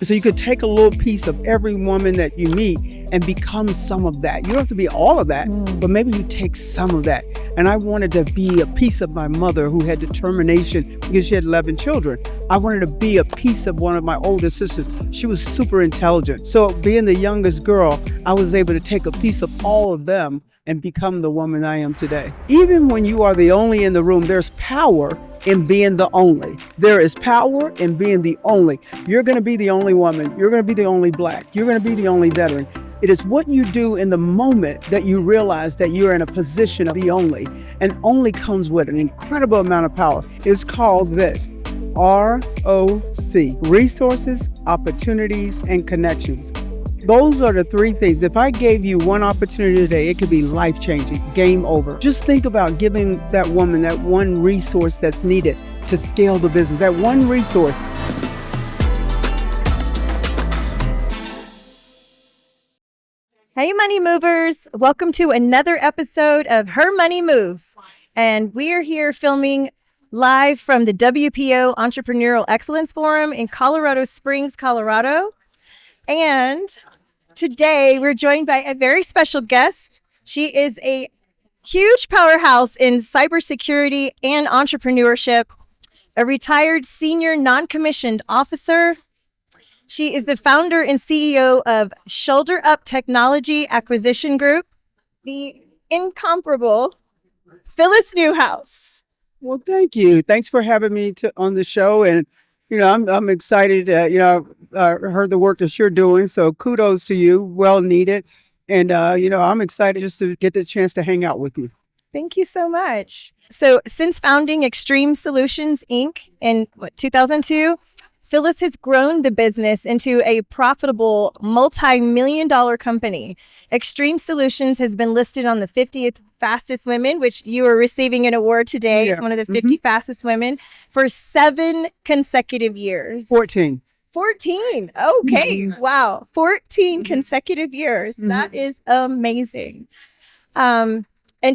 So you could take a little piece of every woman that you meet and become some of that. You don't have to be all of that, but maybe you take some of that. And I wanted to be a piece of my mother who had determination because she had 11 children. I wanted to be a piece of one of my older sisters. She was super intelligent. So being the youngest girl, I was able to take a piece of all of them and become the woman I am today. Even when you are the only in the room, there's power in being the only. There is power in being the only. You're going to be the only woman. You're going to be the only Black. You're going to be the only veteran. It is what you do in the moment that you realize that you're in a position of the only. And only comes with an incredible amount of power. It's called this, ROC, resources, opportunities, and connections. Those are the three things. If I gave you one opportunity today, it could be life-changing, game over. Just think about giving that woman that one resource that's needed to scale the business, that one resource. Hey, Money Movers. Welcome to another episode of Her Money Moves. And we are here filming live from the WPO Entrepreneurial Excellence Forum in Colorado Springs, Colorado. And today we're joined by a very special guest. She is a huge powerhouse in cybersecurity and entrepreneurship, a retired senior non-commissioned officer. She is the founder and CEO of ShoulderUp Technology Acquisition Group, the incomparable Phyllis Newhouse. Well, thank you. Thanks for having me on the show. And, I'm excited. I heard the work that you're doing. So kudos to you. Well needed. And, I'm excited just to get the chance to hang out with you. Thank you so much. So since founding Extreme Solutions, Inc. in 2002, Phyllis has grown the business into a profitable multi-million-dollar company. Extreme Solutions has been listed on the 50th fastest women, which you are receiving an award today as one of the 50 fastest women for 7 consecutive years. 14. 14. Okay. Wow. 14 consecutive years. That is amazing. And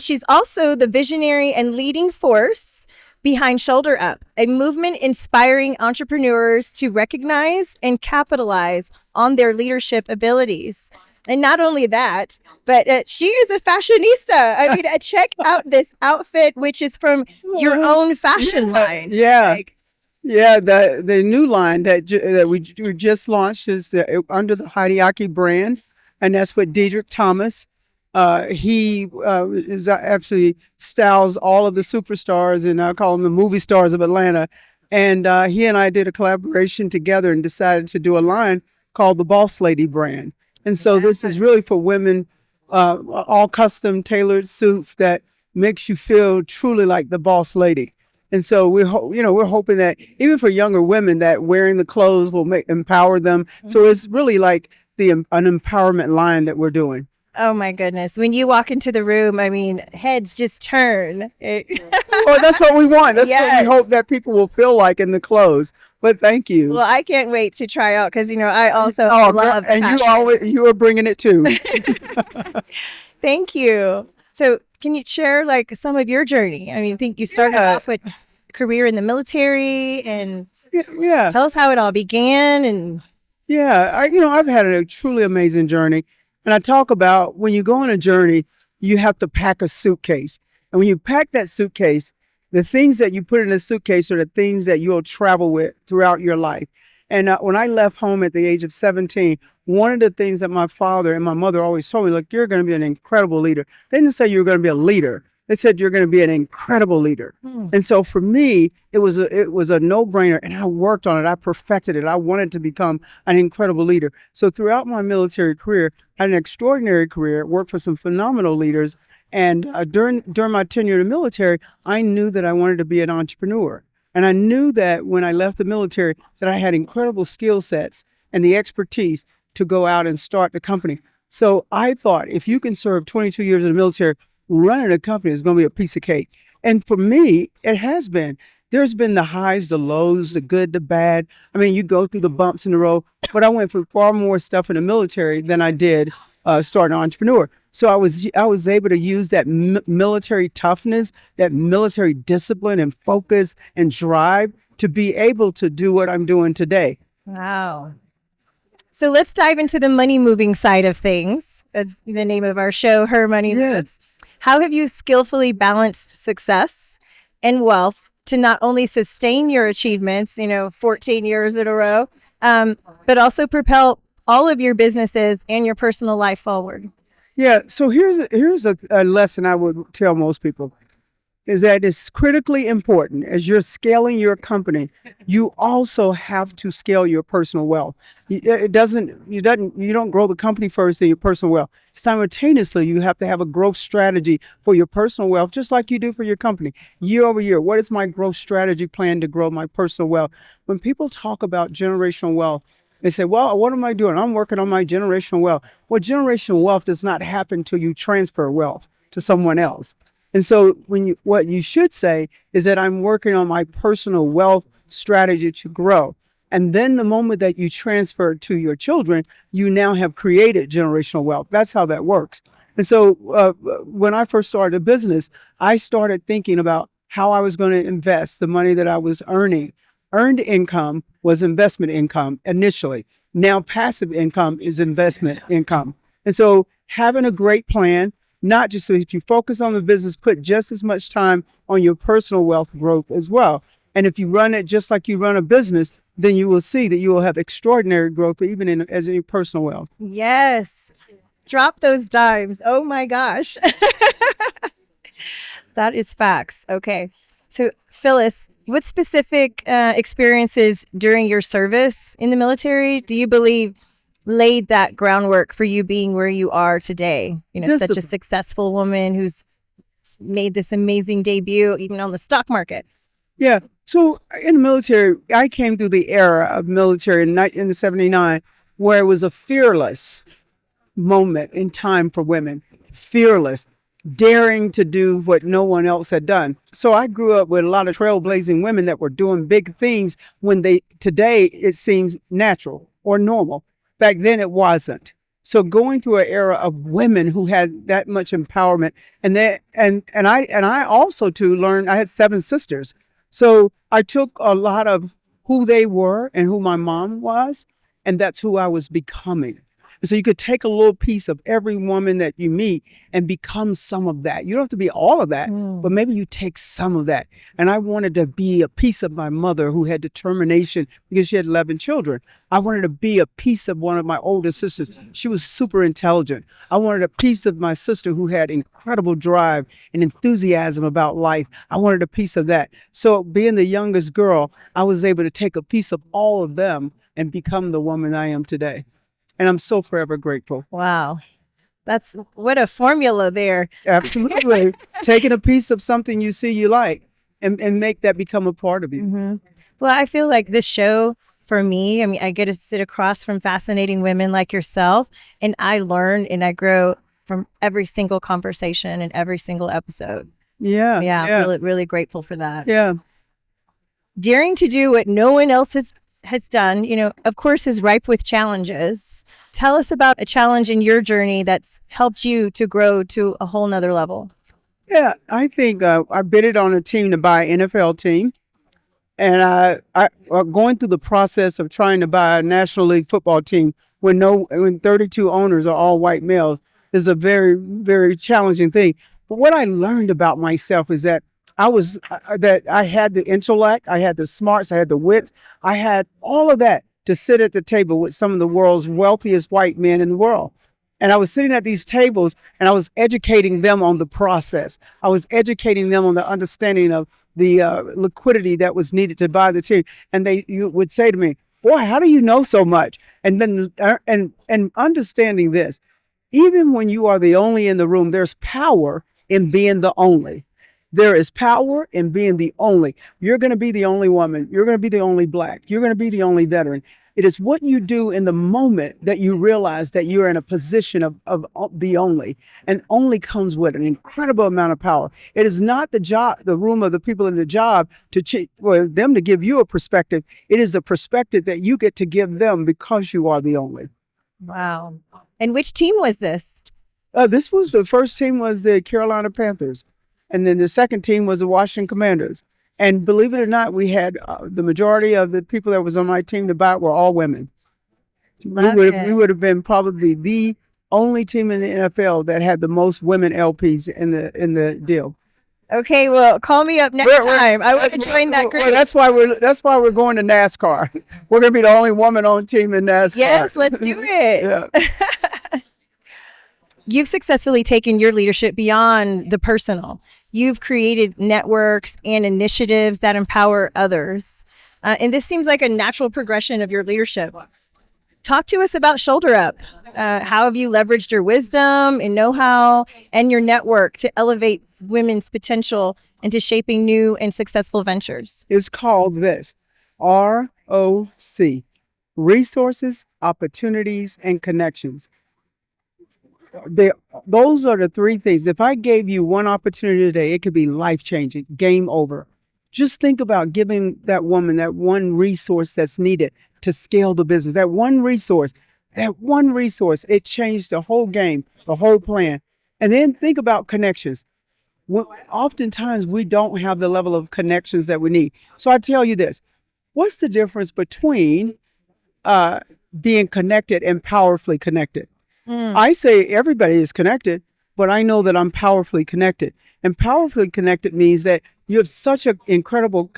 she's also the visionary and leading force behind ShoulderUp, a movement inspiring entrepreneurs to recognize and capitalize on their leadership abilities. And not only that, but she is a fashionista. I mean, check out this outfit, which is from your own fashion line. Yeah. The new line that we just launched is under the Hideaki brand. And that's with Dedrick Thomas. He is actually styles all of the superstars, and I call them the movie stars of Atlanta. And he and I did a collaboration together and decided to do a line called the Boss Lady brand. And so this is really for women, all custom tailored suits that makes you feel truly like the boss lady. And so we're hoping that even for younger women that wearing the clothes will empower them. So it's really like an empowerment line that we're doing. Oh my goodness. When you walk into the room, I mean, heads just turn. Well, that's what we want. That's what we hope that people will feel like in the clothes. But thank you. Well, I can't wait to try out because, I also love and fashion. you are bringing it too. Thank you. So can you share some of your journey? I mean, I think you started off with career in the military and tell us how it all began. And I've had a truly amazing journey. And I talk about when you go on a journey, you have to pack a suitcase. And when you pack that suitcase, the things that you put in the suitcase are the things that you'll travel with throughout your life. And when I left home at the age of 17, one of the things that my father and my mother always told me, look, you're going to be an incredible leader. They didn't say you were going to be a leader. They said you're going to be an incredible leader. And so for me, it was a no-brainer, and I worked on it. I perfected it. I wanted to become an incredible leader. So throughout my military career, I had an extraordinary career, worked for some phenomenal leaders. And during my tenure in the military, I knew that I wanted to be an entrepreneur. And I knew that when I left the military, that I had incredible skill sets and the expertise to go out and start the company. So I thought, if you can serve 22 years in the military, running a company is going to be a piece of cake. And for me, it has been. There's been the highs, the lows, the good, the bad. I mean, you go through the bumps in the road, but I went through far more stuff in the military than I did starting an entrepreneur. So I was able to use that military toughness, that military discipline and focus and drive to be able to do what I'm doing today. Wow. So let's dive into the money moving side of things. That's the name of our show, Her Money Moves. How have you skillfully balanced success and wealth to not only sustain your achievements, 14 years in a row, but also propel all of your businesses and your personal life forward? Yeah. So here's a lesson I would tell most people is that it's critically important as you're scaling your company, you also have to scale your personal wealth. You don't grow the company first and your personal wealth. Simultaneously, you have to have a growth strategy for your personal wealth, just like you do for your company. Year over year, what is my growth strategy plan to grow my personal wealth? When people talk about generational wealth, they say, well, what am I doing? I'm working on my generational wealth. Well, generational wealth does not happen until you transfer wealth to someone else. And so what you should say is that I'm working on my personal wealth strategy to grow. And then the moment that you transfer it to your children, you now have created generational wealth. That's how that works. And so when I first started a business, I started thinking about how I was going to invest the money that I was earning. Earned income was investment income initially. Now passive income is investment income. And so having a great plan, not just so if you focus on the business, put just as much time on your personal wealth growth as well. And if you run it just like you run a business, then you will see that you will have extraordinary growth even as in your personal wealth. Yes. Drop those dimes. Oh my gosh. That is facts. Okay. So Phyllis, what specific experiences during your service in the military do you believe laid that groundwork for you being where you are today? Such a successful woman who's made this amazing debut even on the stock market. Yeah. So in the military, I came through the era of military in 1979 where it was a fearless moment in time for women. Fearless, daring to do what no one else had done. So I grew up with a lot of trailblazing women that were doing big things when today it seems natural or normal. Back then it wasn't. So going through an era of women who had that much empowerment, and I also too learned. I had 7 sisters, so I took a lot of who they were and who my mom was, and that's who I was becoming. And so you could take a little piece of every woman that you meet and become some of that. You don't have to be all of that, but maybe you take some of that. And I wanted to be a piece of my mother who had determination because she had 11 children. I wanted to be a piece of one of my older sisters. She was super intelligent. I wanted a piece of my sister who had incredible drive and enthusiasm about life. I wanted a piece of that. So being the youngest girl, I was able to take a piece of all of them and become the woman I am today. And I'm so forever grateful. Wow. That's what a formula there. Absolutely. Taking a piece of something you see you like and make that become a part of you. Mm-hmm. Well, I feel like this show for me, I get to sit across from fascinating women like yourself, and I learn and I grow from every single conversation and every single episode. Yeah. Yeah. Really, really grateful for that. Yeah. Daring to do what no one else has done, of course, is ripe with challenges. Tell us about a challenge in your journey that's helped you to grow to a whole nother level. Yeah, I think I bidded on a team to buy an NFL team. And I going through the process of trying to buy a National League football team when 32 owners are all white males is a very, very challenging thing. But what I learned about myself is that I had the intellect, I had the smarts, I had the wits, I had all of that to sit at the table with some of the world's wealthiest white men in the world. And I was sitting at these tables and I was educating them on the process. I was educating them on the understanding of the liquidity that was needed to buy the team. And you would say to me, boy, how do you know so much? And then and understanding this, even when you are the only in the room, there's power in being the only. There is power in being the only. You're going to be the only woman. You're going to be the only Black. You're going to be the only veteran. It is what you do in the moment that you realize that you're in a position of the only. And only comes with an incredible amount of power. It is not the room of the people in the job for them to give you a perspective. It is the perspective that you get to give them because you are the only. Wow. And which team was this? The first team was the Carolina Panthers. And then the second team was the Washington Commanders. And believe it or not, we had the majority of the people that was on my team to buy were all women. Love we it. would have been probably the only team in the NFL that had the most women LPs in the deal. Okay, well, call me up next time. I want to join that group. Well, that's why we're going to NASCAR. We're going to be the only woman-owned team in NASCAR. Yes, let's do it. Yeah. You've successfully taken your leadership beyond the personal. You've created networks and initiatives that empower others. And this seems like a natural progression of your leadership. Talk to us about ShoulderUp. How have you leveraged your wisdom and know-how and your network to elevate women's potential into shaping new and successful ventures? It's called this, ROC, Resources, Opportunities, and Connections. Those are the three things. If I gave you one opportunity today, it could be life-changing, game over. Just think about giving that woman that one resource that's needed to scale the business. That one resource, it changed the whole game, the whole plan. And then think about connections. Oftentimes, we don't have the level of connections that we need. So I tell you this, what's the difference between being connected and powerfully connected? I say everybody is connected, but I know that I'm powerfully connected. And powerfully connected means that you have such an incredible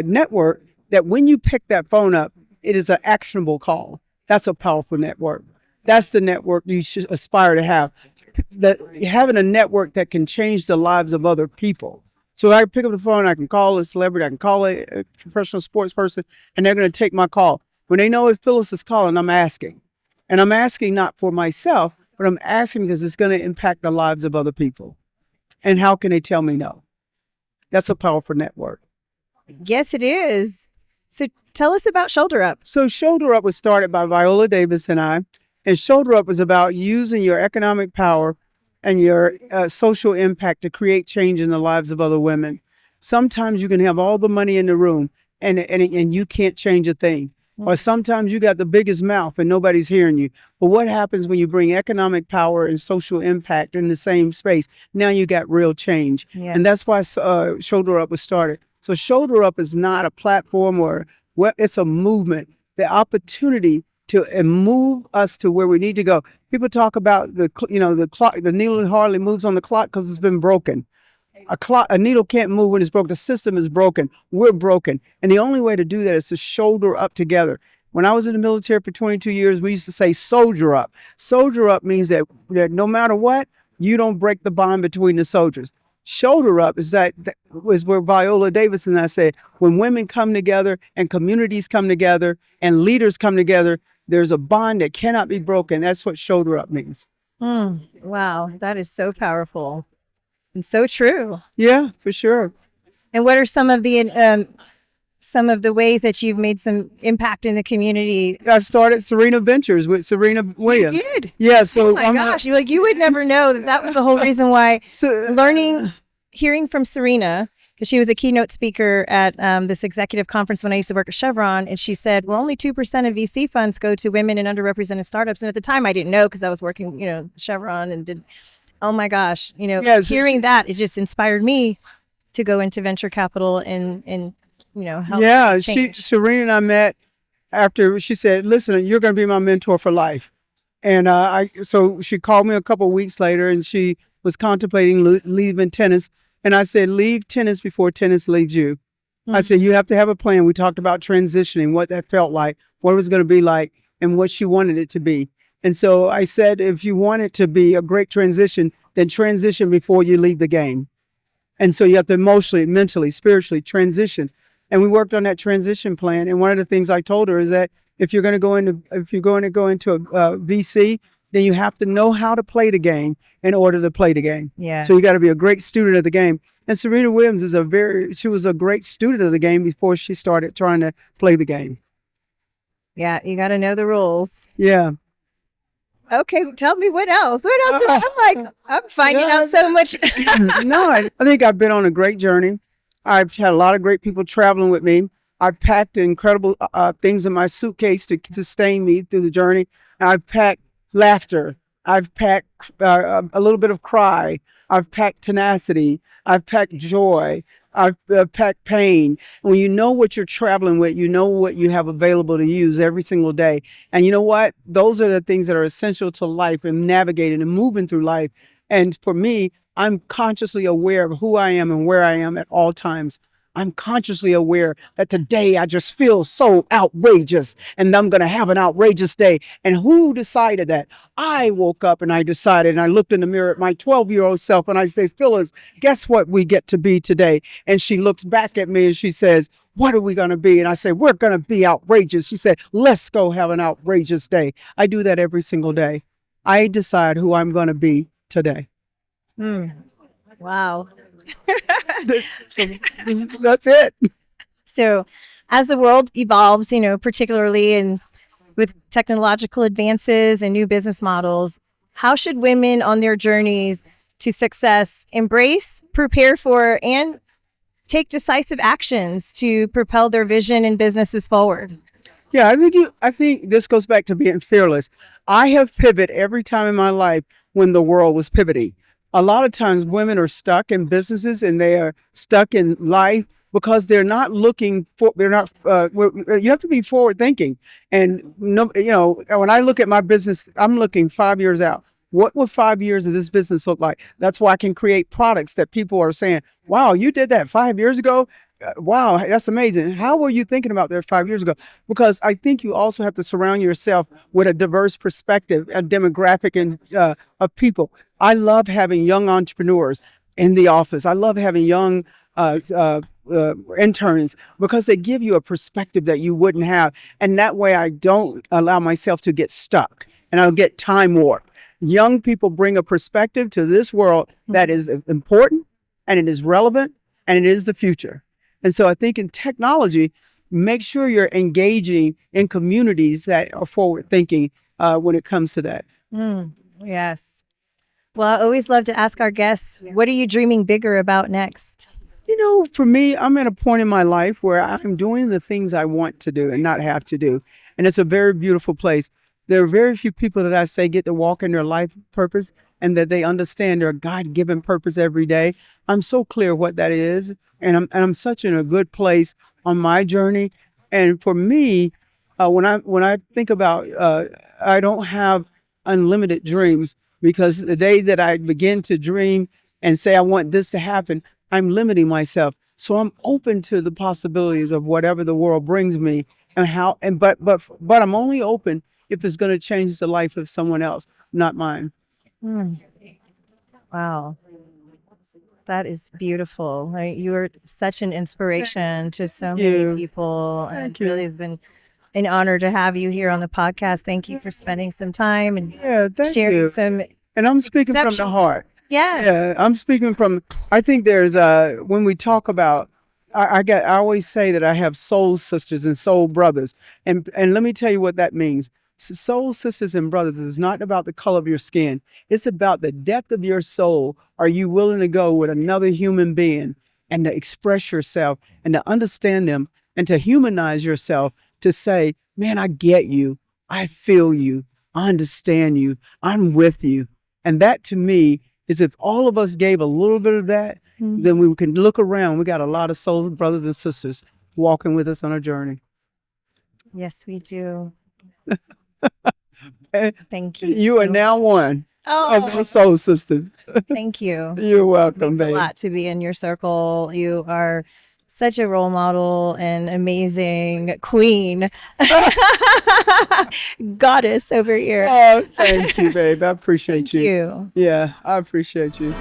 network that when you pick that phone up, it is an actionable call. That's a powerful network. That's the network you should aspire to have. Having a network that can change the lives of other people. So I pick up the phone, I can call a celebrity, I can call a professional sports person, and they're going to take my call. When they know if Phyllis is calling, I'm asking. And I'm asking not for myself, but I'm asking because it's going to impact the lives of other people. And how can they tell me no? That's a powerful network. Yes, it is. So tell us about ShoulderUp. So ShoulderUp was started by Viola Davis and I. And ShoulderUp is about using your economic power and your social impact to create change in the lives of other women. Sometimes you can have all the money in the room and you can't change a thing. Or sometimes you got the biggest mouth and nobody's hearing you. But what happens when you bring economic power and social impact in the same space? Now you got real change. Yes. And that's why ShoulderUp was started. So ShoulderUp is not a platform it's a movement. The opportunity to move us to where we need to go. People talk about the clock. The needle hardly moves on the clock because it's been broken. A needle can't move when it's broken. The system is broken. We're broken. And the only way to do that is to shoulder up together. When I was in the military for 22 years, we used to say soldier up. Soldier up means that no matter what, you don't break the bond between the soldiers. Shoulder up is where Viola Davis and I said, when women come together and communities come together and leaders come together, there's a bond that cannot be broken. That's what shoulder up means. Wow, that is so powerful. And so true. Yeah, for sure. And what are some of the ways that you've made some impact in the community? I started Serena Ventures with Serena Williams. You did? Yeah. So oh my gosh, you would never know that was the whole reason why. Hearing from Serena, because she was a keynote speaker at this executive conference when I used to work at Chevron, and she said, well, only 2% of VC funds go to women and underrepresented startups. And at the time I didn't know because I was working, Chevron and did. Oh my gosh, hearing that, it just inspired me to go into venture capital and help. Yeah, Serena and I met after she said, listen, you're going to be my mentor for life. And so she called me a couple of weeks later and she was contemplating leaving tennis. And I said, leave tennis before tennis leaves you. Mm-hmm. I said, you have to have a plan. We talked about transitioning, what that felt like, what it was going to be like, and what she wanted it to be. And so I said, if you want it to be a great transition, then transition before you leave the game. And so you have to emotionally, mentally, spiritually transition. And we worked on that transition plan. And one of the things I told her is that if you're going to go into a VC, then you have to know how to play the game in order to play the game. Yeah. So you got to be a great student of the game. And Serena Williams she was a great student of the game before she started trying to play the game. Yeah, you got to know the rules. Yeah. Okay, tell me what else. I'm finding out so much. No, I think I've been on a great journey. I've had a lot of great people traveling with me. I've packed incredible things in my suitcase to sustain me through the journey. I've packed laughter. I've packed a little bit of cry. I've packed tenacity. I've packed joy. I've packed pain. When you know what you're traveling with, you know what you have available to use every single day. And you know what? Those are the things that are essential to life and navigating and moving through life. And for me, I'm consciously aware of who I am and where I am at all times. I'm consciously aware that today I just feel so outrageous and I'm going to have an outrageous day. And who decided that? I woke up and I decided, and I looked in the mirror at my 12-year-old self and I say, Phyllis, guess what we get to be today? And she looks back at me and she says, what are we going to be? And I say, we're going to be outrageous. She said, let's go have an outrageous day. I do that every single day. I decide who I'm going to be today. Wow. So, that's it. So as the world evolves, particularly with technological advances and new business models, how should women on their journeys to success embrace, prepare for, and take decisive actions to propel their vision and businesses forward? Yeah, I think this goes back to being fearless. I have pivoted every time in my life when the world was pivoting. A lot of times women are stuck in businesses and they are stuck in life because they're not looking for, you have to be forward thinking. And, when I look at my business, I'm looking 5 years out. What would 5 years of this business look like? That's why I can create products that people are saying, wow, you did that 5 years ago? Wow, that's amazing. How were you thinking about that 5 years ago? Because I think you also have to surround yourself with a diverse perspective, a demographic of people. I love having young entrepreneurs in the office. I love having young interns because they give you a perspective that you wouldn't have. And that way I don't allow myself to get stuck and I'll get time warp. Young people bring a perspective to this world that is important and it is relevant and it is the future. And so I think in technology, make sure you're engaging in communities that are forward thinking when it comes to that. Yes. Well, I always love to ask our guests, what are you dreaming bigger about next? For me, I'm at a point in my life where I'm doing the things I want to do and not have to do. And it's a very beautiful place. There are very few people that I say get to walk in their life purpose and that they understand their God-given purpose every day. I'm so clear what that is. And I'm such in a good place on my journey. And for me, when I think about, I don't have unlimited dreams because the day that I begin to dream and say, I want this to happen, I'm limiting myself. So I'm open to the possibilities of whatever the world brings me but I'm only open if it's going to change the life of someone else, not mine. Wow. That is beautiful. You are such an inspiration to so many people. And it really has been an honor to have you here on the podcast. Thank you for spending some time and sharing some. And I'm speaking from the heart. Yes. Yeah, I'm speaking from, I think there's, when we talk about, I always say that I have soul sisters and soul brothers. And let me tell you what that means. Soul sisters and brothers is not about the color of your skin. It's about the depth of your soul. Are you willing to go with another human being and to express yourself and to understand them and to humanize yourself to say, man, I get you. I feel you. I understand you. I'm with you. And that to me is if all of us gave a little bit of that, then we can look around. We got a lot of soul brothers and sisters walking with us on our journey. Yes, we do. Thank you. You are now one of our soul sisters. Thank you. You're welcome, It's baby. a lot to be in your circle. You are such a role model and amazing queen. Goddess over here. Oh, thank you, babe. I appreciate Thank you. Yeah, I appreciate you.